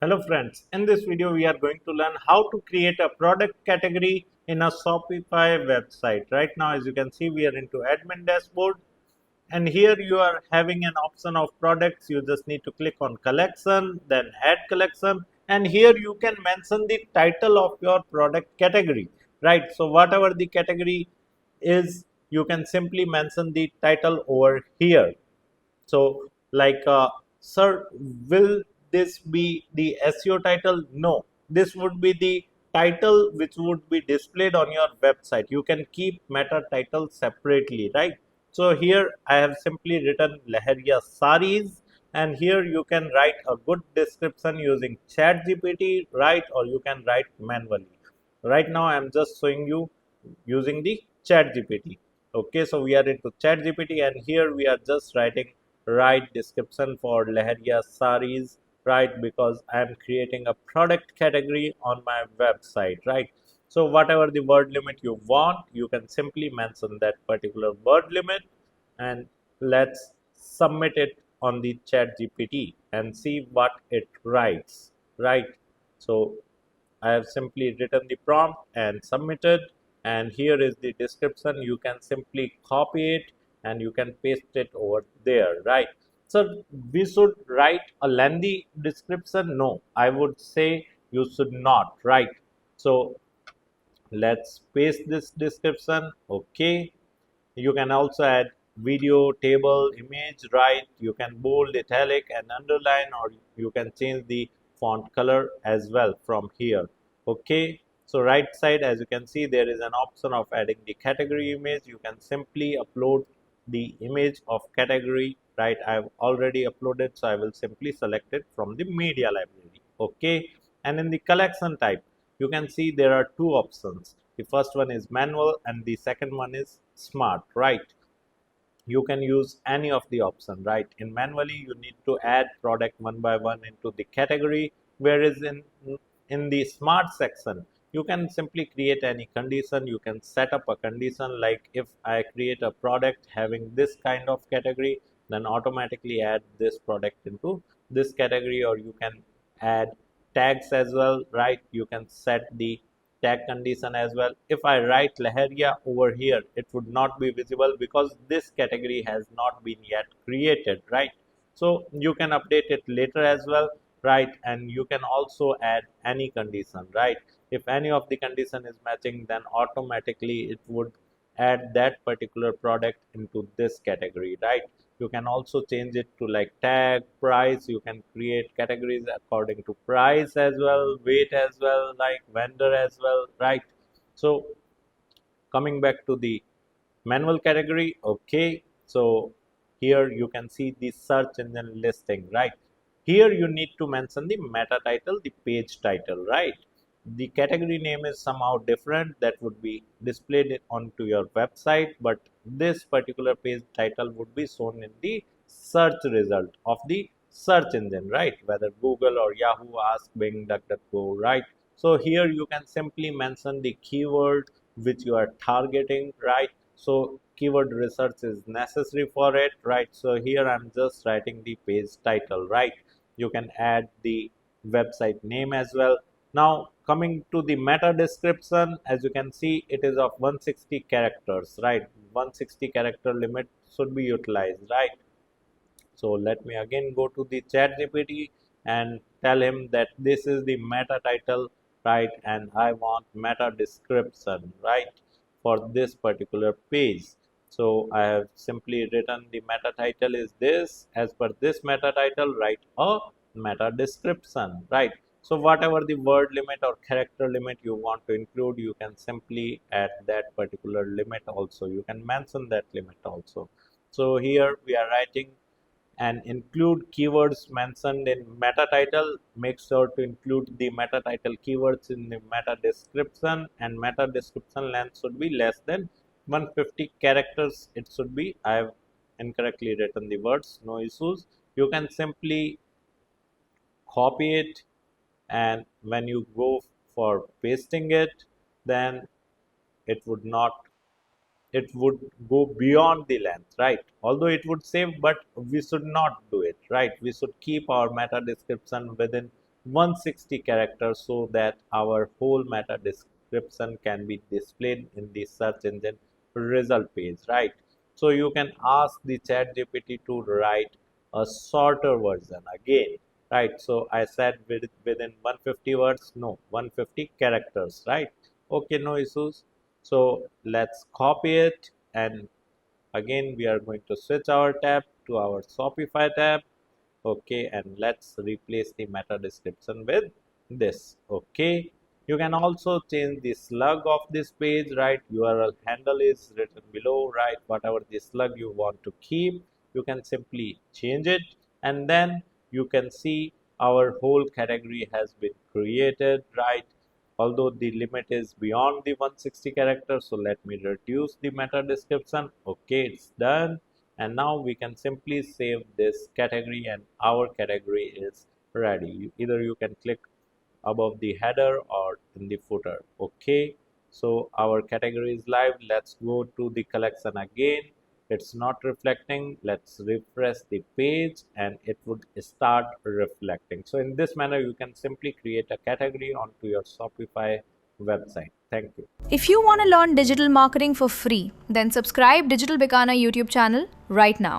Hello friends, in this video we are going to learn how to create a product category in a Shopify website. Right now as you can see we are into admin dashboard and here you are having an option of products. You just need to click on collection, then add collection, and here you can mention the title of your product category, right? So whatever the category is, you can simply mention the title over here. So, sir, will this be the SEO title? No, this would be the title which would be displayed on your website. You can keep meta title separately, right? So here I have simply written Leheria Saris, and here you can write a good description using ChatGPT, right? Or you can write manually. Right now, I am just showing you using the ChatGPT. Okay, so we are into ChatGPT, and here we are just writing right description for Leheria saris, right? Because I am creating a product category on my website, right? So whatever the word limit you want, you can simply mention that particular word limit, and let's submit it on the ChatGPT and see what it writes, right? So I have simply written the prompt and submitted, and here is the description. You can simply copy it and you can paste it over there, right? So we should write a lengthy description? No, I would say you should not, right? So let's paste this description. Okay, you can also add video, table, image, right? You can bold, italic, and underline, or you can change the font color as well from here. Okay, so right side, as you can see, there is an option of adding the category image. You can simply upload the image of category, right? I've already uploaded, so I will simply select it from the media library. Okay, and in the collection type, you can see there are two options. The first one is manual and the second one is smart, right? You can use any of the option, right? In manually you need to add product one by one into the category, whereas in the smart section you can simply create any condition. You can set up a condition like, if I create a product having this kind of category, then automatically add this product into this category. Or you can add tags as well, right? You can set the tag condition as well. If I write Leheria over here, it would not be visible because this category has not been yet created, right? So you can update it later as well, right? And you can also add any condition, right? If any of the condition is matching, then automatically it would add that particular product into this category, right? You can also change it to like tag, price. You can create categories according to price as well, weight as well, like vendor as well, right? So coming back to the manual category, okay, so here you can see the search engine listing, right? Here you need to mention the meta title, the page title, right? The category name is somehow different, that would be displayed onto your website, but this particular page title would be shown in the search result of the search engine, right? Whether Google or Yahoo, Ask, Bing, DuckDuckGo, right? So here you can simply mention the keyword which you are targeting, right? So keyword research is necessary for it, right? So here I'm just writing the page title, right? You can add the website name as well. Now coming to the meta description, as you can see, it is of 160 characters, right? 160 character limit should be utilized, right? So let me again go to the chat GPT and tell him that this is the meta title, right? And I want meta description, right? For this particular page. So I have simply written the meta title is this. As per this meta title, write a meta description, right? So whatever the word limit or character limit you want to include, you can simply add that particular limit also. You can mention that limit also. So here we are writing and include keywords mentioned in meta title. Make sure to include the meta title keywords in the meta description, and meta description length should be less than 150 characters. It should be, I have incorrectly written the words, no issues. You can simply copy it, and when you go for pasting it, then it would not, it would go beyond the length, right? Although it would save, but we should not do it, right? We should keep our meta description within 160 characters so that our whole meta description can be displayed in the search engine result page, right? So you can ask the chat GPT to write a shorter version again, right? So I said within 150 words, no, 150 characters, right? Okay, no issues. So let's copy it, and again we are going to switch our tab to our Shopify tab. Okay, and let's replace the meta description with this. Okay, you can also change the slug of this page, right? URL handle is written below, right? Whatever the slug you want to keep, you can simply change it, and then you can see our whole category has been created, right? Although the limit is beyond the 160 characters, so let me reduce the meta description. Okay, it's done, and now we can simply save this category and our category is ready. Either you can click above the header or in the footer. Okay, so our category is live. Let's go to the collection again. It's not reflecting. Let's refresh the page and it would start reflecting. So in this manner you can simply create a category onto your Shopify website. Thank you. If you want to learn digital marketing for free, then subscribe Digital Bikana YouTube channel right now.